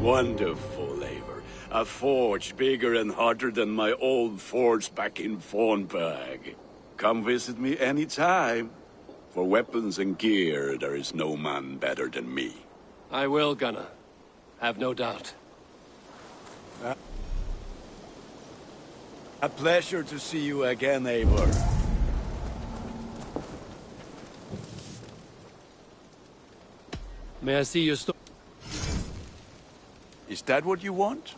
Wonderful, Eivor. A forge bigger and hotter than my old forge back in Fornburg. Come visit me anytime. For weapons and gear, there is no man better than me. I will, Gunnar. Have no doubt. A pleasure to see you again, Eivor. May I see your store? Is that what you want?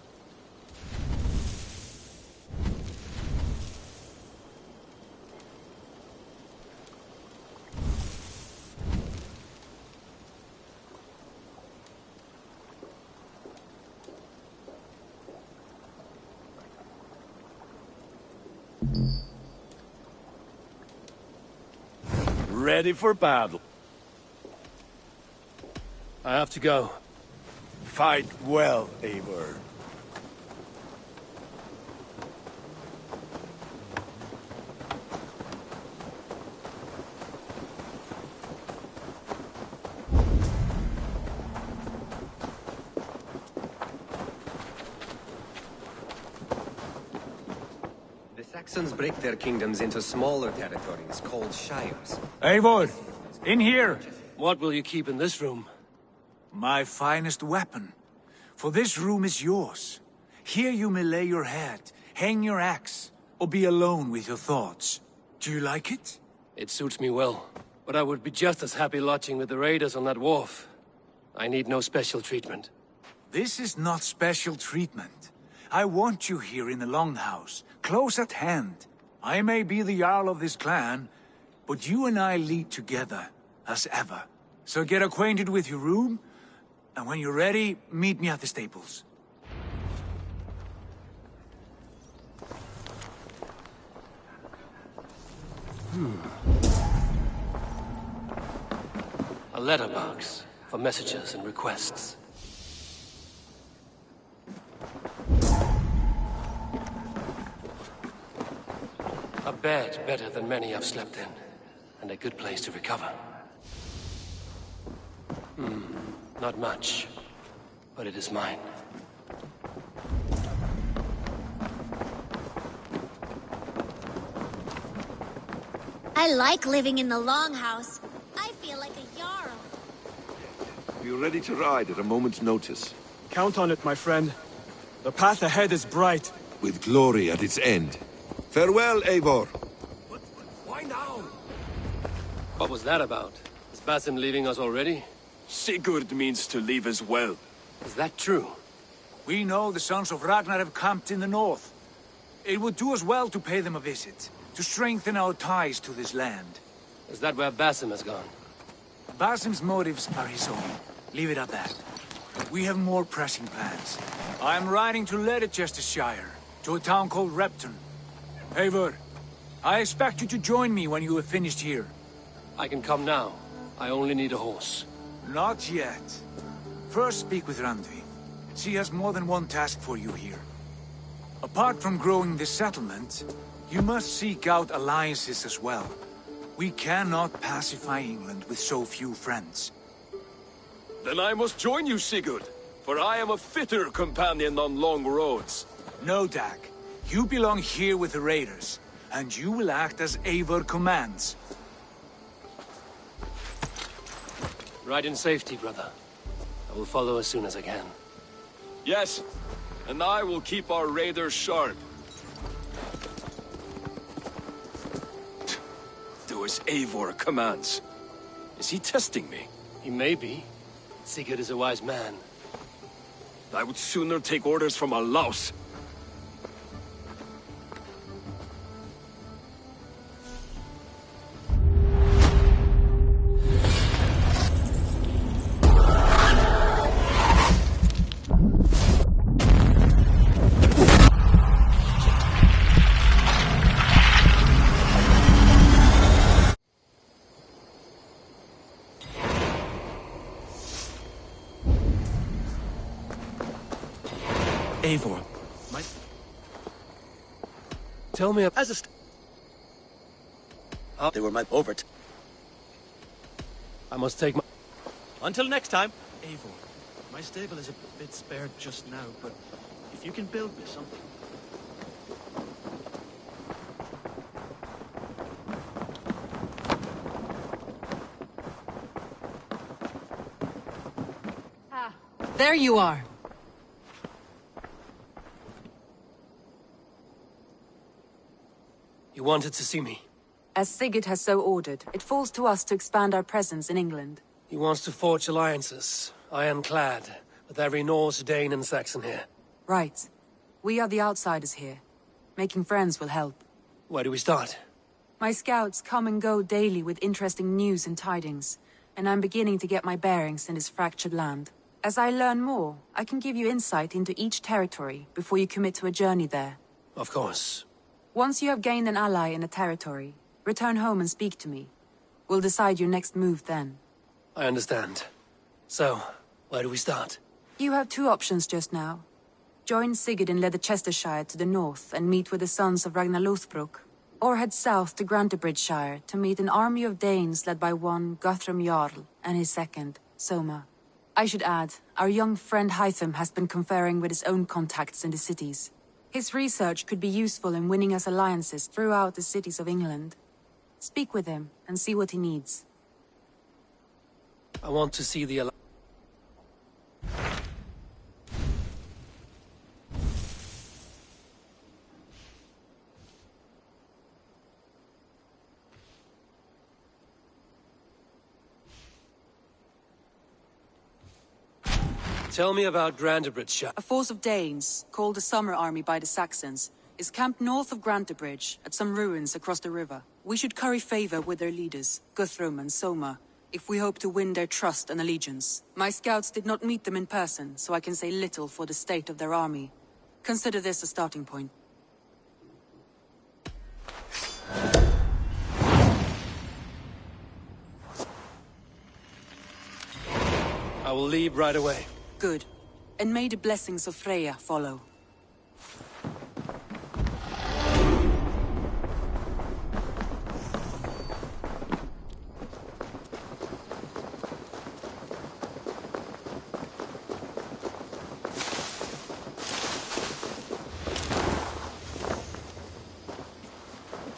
Ready for battle. I have to go. Fight well, Eivor. The Saxons break their kingdoms into smaller territories called shires. Eivor, in here! What will you keep in this room? My finest weapon. For this room is yours. Here you may lay your head, hang your axe, or be alone with your thoughts. Do you like it? It suits me well, but I would be just as happy lodging with the raiders on that wharf. I need no special treatment. This is not special treatment. I want you here in the Longhouse, close at hand. I may be the Jarl of this clan, but you and I lead together, as ever. So get acquainted with your room, and when you're ready, meet me at the stables. A letterbox for messages and requests. A bed better than many I've slept in, and a good place to recover. Not much, but it is mine. I like living in the Longhouse. I feel like a Jarl. We're ready to ride at a moment's notice. Count on it, my friend. The path ahead is bright. With glory at its end. Farewell, Eivor. But why now? What was that about? Is Basim leaving us already? Sigurd means to leave as well. Is that true? We know the sons of Ragnar have camped in the north. It would do us well to pay them a visit, to strengthen our ties to this land. Is that where Basim has gone? Basim's motives are his own. Leave it at that. We have more pressing plans. I'm riding to Leicestershire, to a town called Repton. Eivor, I expect you to join me when you have finished here. I can come now. I only need a horse. Not yet. First speak with Randvi. She has more than one task for you here. Apart from growing this settlement, you must seek out alliances as well. We cannot pacify England with so few friends. Then I must join you, Sigurd, for I am a fitter companion on long roads. No, Dag. You belong here with the raiders, and you will act as Eivor commands. Ride in safety, brother. I will follow as soon as I can. Yes, and I will keep our raiders sharp. Do as Eivor commands. Is he testing me? He may be. Sigurd is a wise man. I would sooner take orders from a louse. Eivor. Tell me As they were my overt. I must take my... Until next time. Eivor, My stable is a bit spared just now, but if you can build me something... There you are. You wanted to see me? As Sigurd has so ordered, it falls to us to expand our presence in England. He wants to forge alliances, ironclad, with every Norse, Dane and Saxon here. Right. We are the outsiders here. Making friends will help. Where do we start? My scouts come and go daily with interesting news and tidings, and I'm beginning to get my bearings in this fractured land. As I learn more, I can give you insight into each territory before you commit to a journey there. Of course. Once you have gained an ally in a territory, return home and speak to me. We'll decide your next move then. I understand. So, where do we start? You have two options just now. Join Sigurd in Leicestershire to the north and meet with the sons of Ragnar Lothbrok, or head south to Grantebridgeshire to meet an army of Danes led by one Guthrum Jarl and his second, Soma. I should add, our young friend Hytham has been conferring with his own contacts in the cities. His research could be useful in winning us alliances throughout the cities of England. Speak with him and see what he needs. I want to see the Tell me about Grantebridgeshire. A force of Danes, called the Summer Army by the Saxons, is camped north of Grantebridge at some ruins across the river. We should curry favor with their leaders, Guthrum and Soma, if we hope to win their trust and allegiance. My scouts did not meet them in person, so I can say little for the state of their army. Consider this a starting point. I will leave right away. Good. And may the blessings of Freya follow.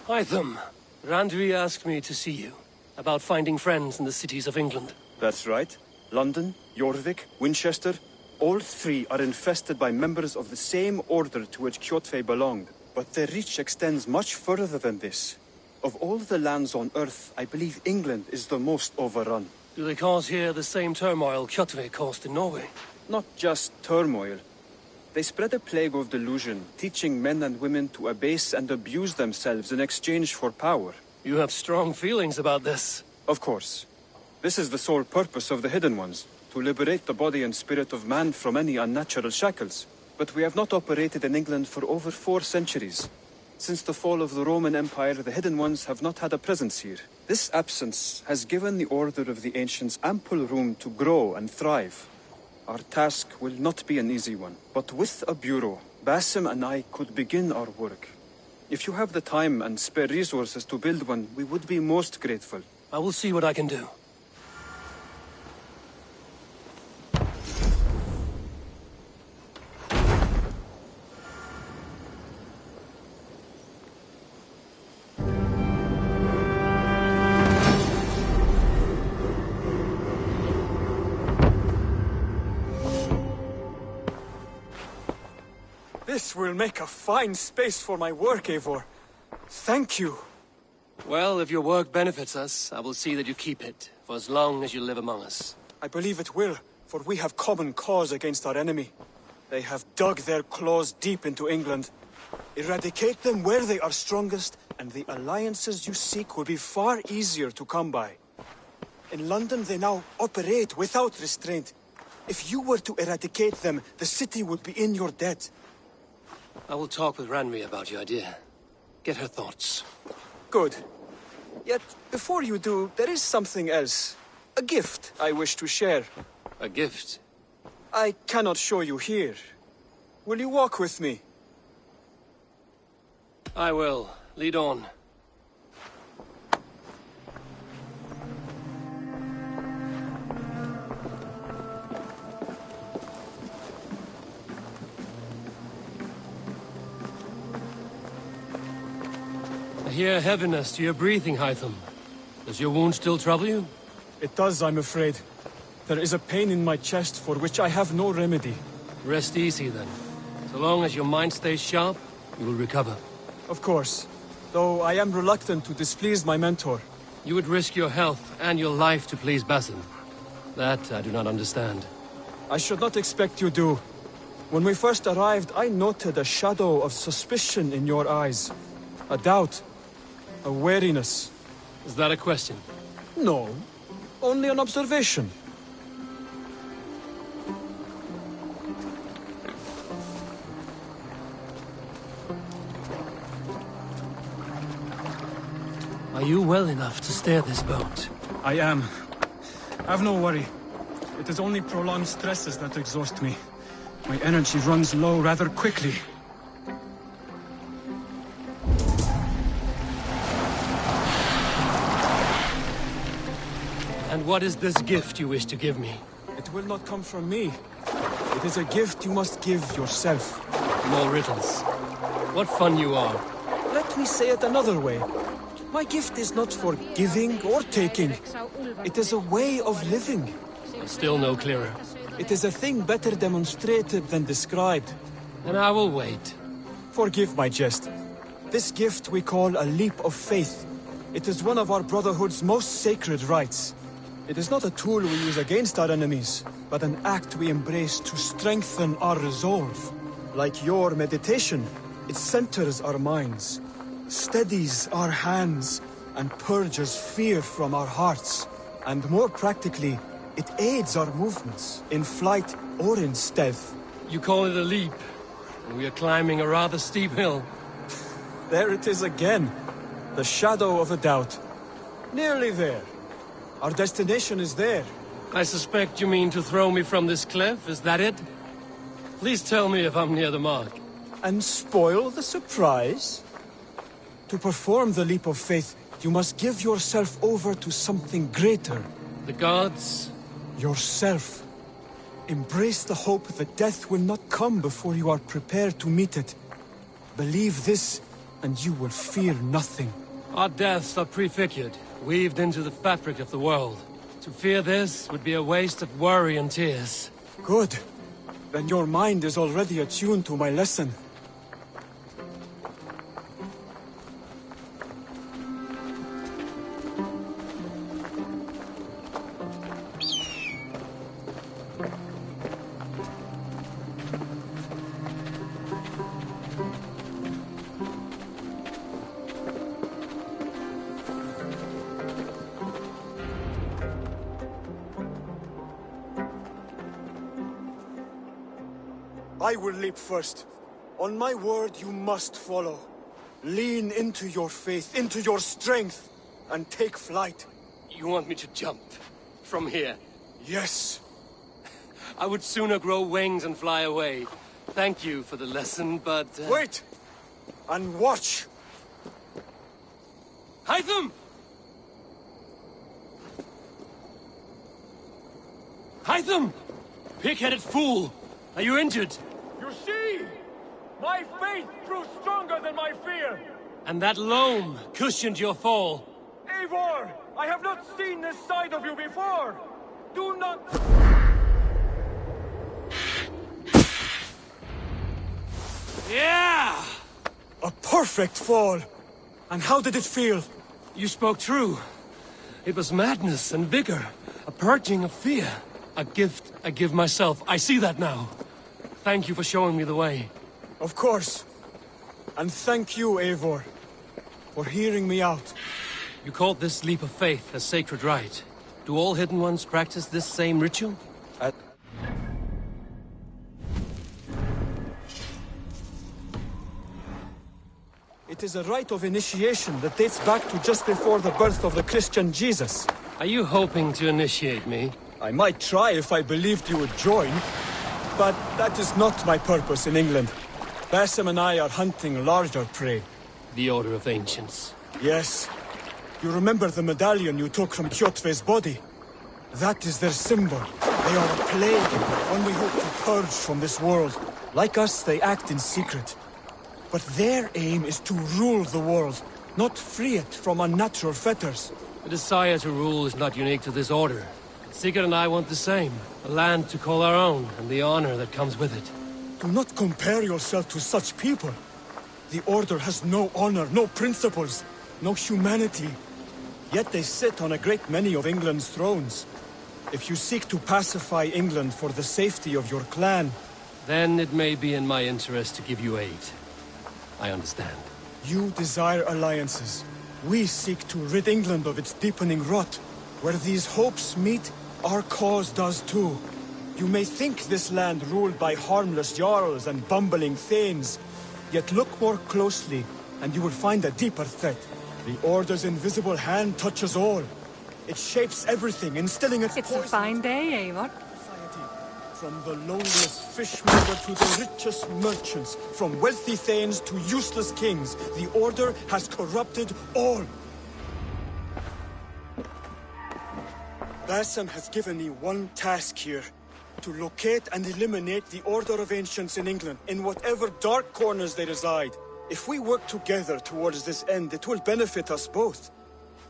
Hytham, Randvi asked me to see you, about finding friends in the cities of England. That's right. London, Jorvik, Winchester, all three are infested by members of the same order to which Kjotve belonged. But their reach extends much further than this. Of all the lands on Earth, I believe England is the most overrun. Do they cause here the same turmoil Kjotve caused in Norway? Not just turmoil. They spread a plague of delusion, teaching men and women to abase and abuse themselves in exchange for power. You have strong feelings about this. Of course. This is the sole purpose of the Hidden Ones, to liberate the body and spirit of man from any unnatural shackles. But we have not operated in England for over 4 centuries. Since the fall of the Roman Empire, the Hidden Ones have not had a presence here. This absence has given the Order of the Ancients ample room to grow and thrive. Our task will not be an easy one, but with a bureau, Basim and I could begin our work. If you have the time and spare resources to build one, we would be most grateful. I will see what I can do. This will make a fine space for my work, Eivor. Thank you. Well, if your work benefits us, I will see that you keep it, for as long as you live among us. I believe it will, for we have common cause against our enemy. They have dug their claws deep into England. Eradicate them where they are strongest, and the alliances you seek will be far easier to come by. In London, they now operate without restraint. If you were to eradicate them, the city would be in your debt. I will talk with Randvi about your idea. Get her thoughts. Good. Yet, before you do, there is something else. A gift I wish to share. A gift? I cannot show you here. Will you walk with me? I will. Lead on. I hear heaviness to your breathing, Hytham. Does your wound still trouble you? It does, I'm afraid. There is a pain in my chest for which I have no remedy. Rest easy, then. So long as your mind stays sharp, you will recover. Of course. Though I am reluctant to displease my mentor. You would risk your health and your life to please Basin. That I do not understand. I should not expect you do. When we first arrived, I noted a shadow of suspicion in your eyes. A doubt. A wariness. Is that a question? No. Only an observation. Are you well enough to steer this boat? I am. Have no worry. It is only prolonged stresses that exhaust me. My energy runs low rather quickly. And what is this gift you wish to give me? It will not come from me. It is a gift you must give yourself. More riddles. What fun you are. Let me say it another way. My gift is not for giving or taking. It is a way of living. Still no clearer. It is a thing better demonstrated than described. And I will wait. Forgive my jest. This gift we call a leap of faith. It is one of our Brotherhood's most sacred rites. It is not a tool we use against our enemies, but an act we embrace to strengthen our resolve. Like your meditation, it centers our minds, steadies our hands, and purges fear from our hearts. And more practically, it aids our movements, in flight or in stealth. You call it a leap, and we are climbing a rather steep hill. There it is again, the shadow of a doubt. Nearly there. Our destination is there. I suspect you mean to throw me from this cliff, is that it? Please tell me if I'm near the mark. And spoil the surprise? To perform the leap of faith, you must give yourself over to something greater. The gods? Yourself. Embrace the hope that death will not come before you are prepared to meet it. Believe this, and you will fear nothing. Our deaths are prefigured, weaved into the fabric of the world. To fear this would be a waste of worry and tears. Good. Then your mind is already attuned to my lesson. I will leap first. On my word, you must follow. Lean into your faith, into your strength, and take flight. You want me to jump? From here? Yes. I would sooner grow wings and fly away. Thank you for the lesson, but... Wait! And watch! Hytham! Hytham! Pig-headed fool! Are you injured? You see? My faith grew stronger than my fear! And that loam cushioned your fall. Eivor! I have not seen this side of you before! Do not... Yeah! A perfect fall! And how did it feel? You spoke true. It was madness and vigor. A purging of fear. A gift I give myself. I see that now. Thank you for showing me the way. Of course. And thank you, Eivor, for hearing me out. You called this leap of faith a sacred rite. Do all Hidden Ones practice this same ritual? It is a rite of initiation that dates back to just before the birth of the Christian Jesus. Are you hoping to initiate me? I might try if I believed you would join. But that is not my purpose in England. Basim and I are hunting larger prey. The Order of Ancients. Yes. You remember the medallion you took from Kjotve's body? That is their symbol. They are a plague, one we hope to purge from this world. Like us, they act in secret. But their aim is to rule the world, not free it from unnatural fetters. The desire to rule is not unique to this order. Sigurd and I want the same. A land to call our own, and the honor that comes with it. Do not compare yourself to such people. The Order has no honor, no principles, no humanity. Yet they sit on a great many of England's thrones. If you seek to pacify England for the safety of your clan... Then it may be in my interest to give you aid. I understand. You desire alliances. We seek to rid England of its deepening rot. Where these hopes meet, our cause does too. You may think this land ruled by harmless jarls and bumbling thanes. Yet look more closely, and you will find a deeper threat. The Order's invisible hand touches all. It shapes everything, instilling its It's a fine day, Eivor. From the lowliest fishmonger to the richest merchants, from wealthy thanes to useless kings, the Order has corrupted all. Bassam has given me one task here. To locate and eliminate the Order of Ancients in England, in whatever dark corners they reside. If we work together towards this end, it will benefit us both.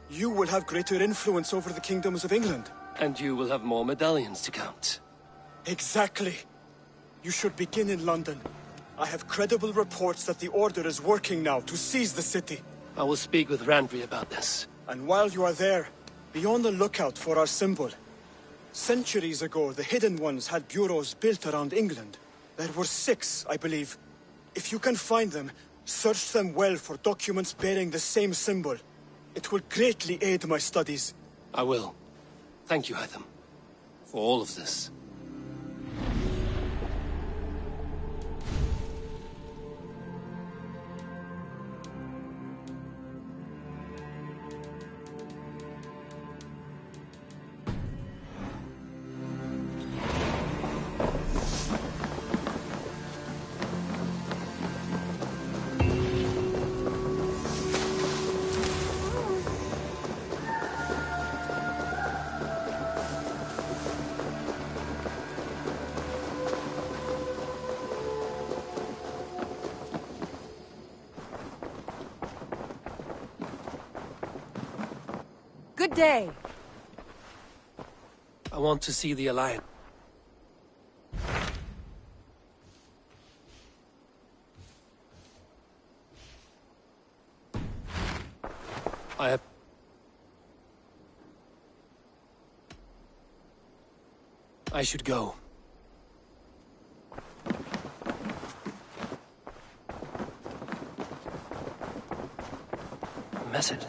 You will have greater influence over the kingdoms of England. And you will have more medallions to count. Exactly. You should begin in London. I have credible reports that the Order is working now to seize the city. I will speak with Randvi about this. And while you are there, be on the lookout for our symbol. Centuries ago, the Hidden Ones had bureaus built around England. There were 6, I believe. If you can find them, search them well for documents bearing the same symbol. It will greatly aid my studies. I will. Thank you, Hytham, for all of this. Good day. I want to see the Alliance. I should go. Message.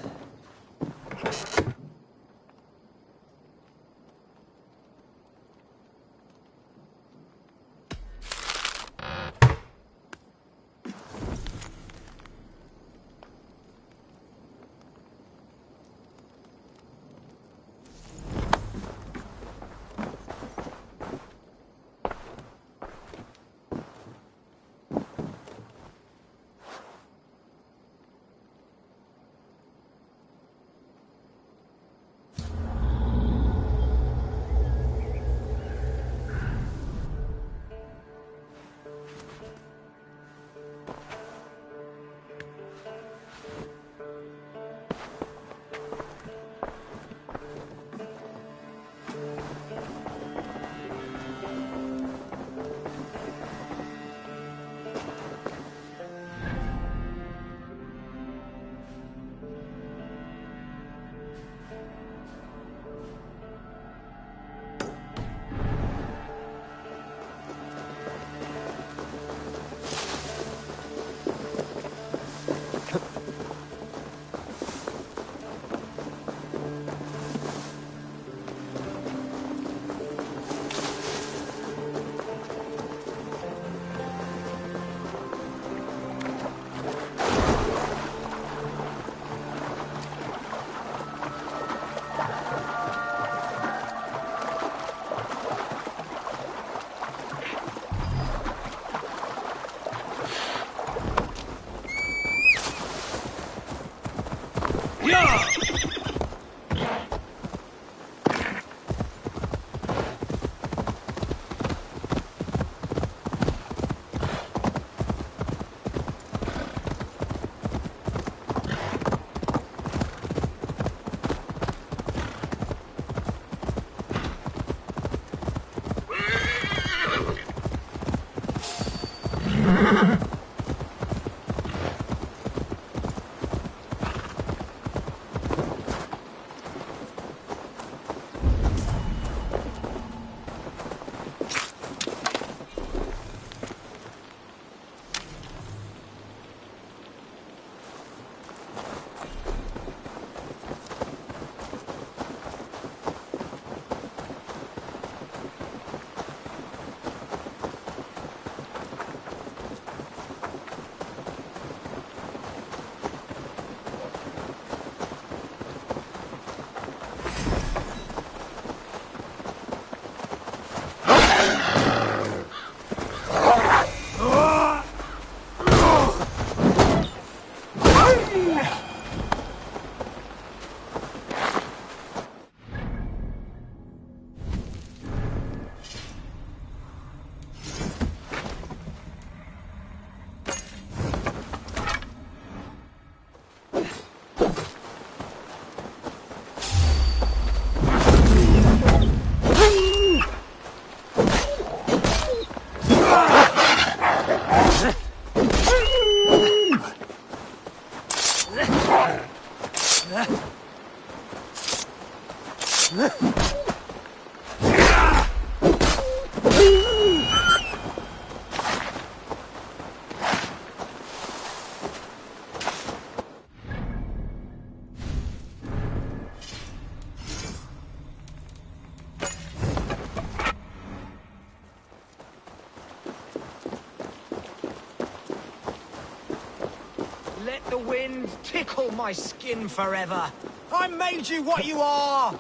Let the wind tickle my skin forever. I made you what you are.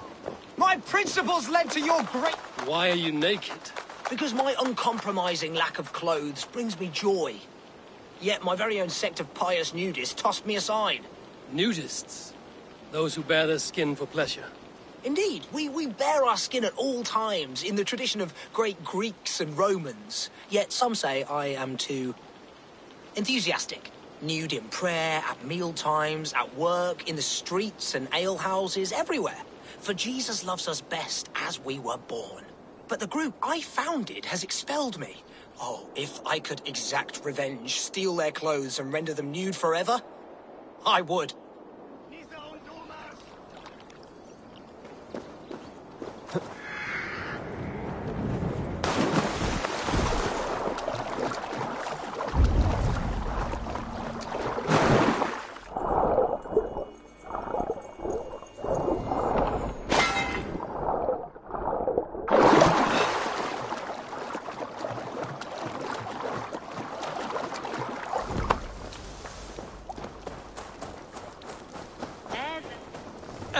My principles led to your great... Why are you naked? Because my uncompromising lack of clothes brings me joy. Yet my very own sect of pious nudists tossed me aside. Nudists? Those who bare their skin for pleasure. Indeed, we bare our skin at all times in the tradition of great Greeks and Romans. Yet some say I am too enthusiastic. Nude in prayer, at meal times, at work, in the streets and alehouses, everywhere. For Jesus loves us best as we were born. But the group I founded has expelled me. Oh, if I could exact revenge, steal their clothes and render them nude forever, I would.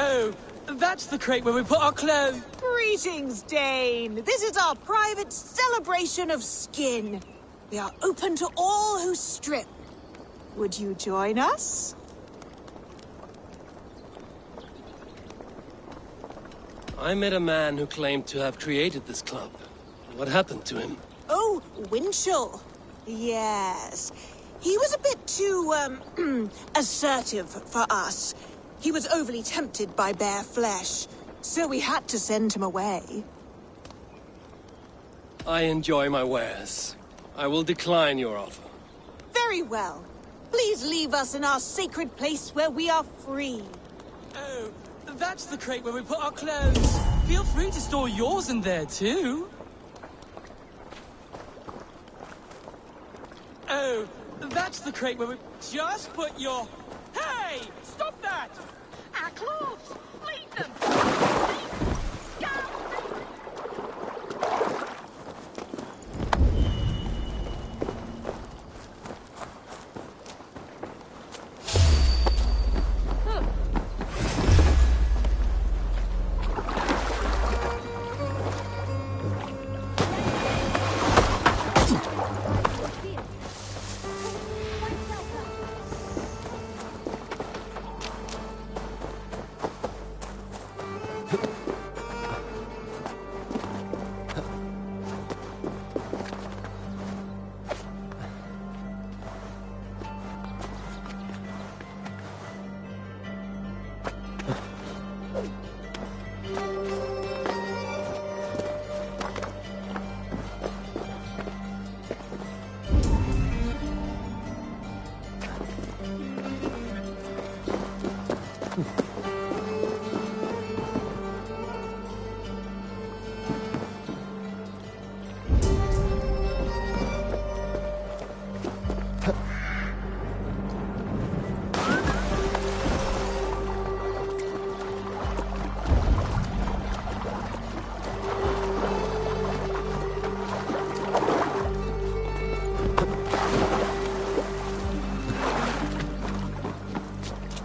Oh, that's the crate where we put our clothes. Greetings, Dane. This is our private celebration of skin. We are open to all who strip. Would you join us? I met a man who claimed to have created this club. What happened to him? Oh, Winchell. Yes. He was a bit too, assertive for us. He was overly tempted by bare flesh, so we had to send him away. I enjoy my wares. I will decline your offer. Very well. Please leave us in our sacred place where we are free. Oh, that's the crate where we put our clothes. Feel free to store yours in there, too. Oh, that's the crate where we... Just put your... Hey! Stop that! Our clothes! Leave them!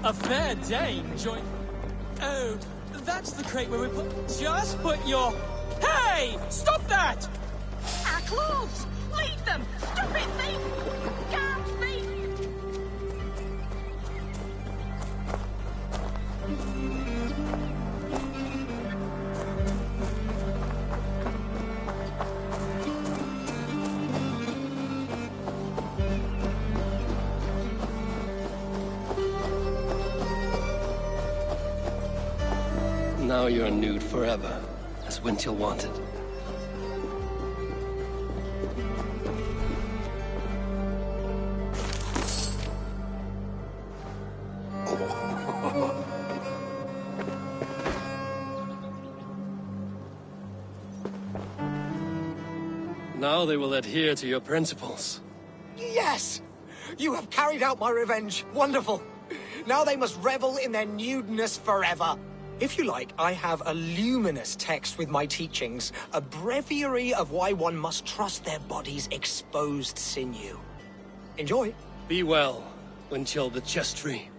A fair Dane join... Oh, that's the crate where we put... Just put your... Hey! Stop that! Our clothes! Leave them! Stop it, thief! Guard thief! Now you're nude forever, as Wintil wanted. Now they will adhere to your principles. Yes! You have carried out my revenge. Wonderful. Now they must revel in their nudeness forever. If you like, I have a luminous text with my teachings, a breviary of why one must trust their body's exposed sinew. Enjoy. Be well, Wintil the Chest Tree.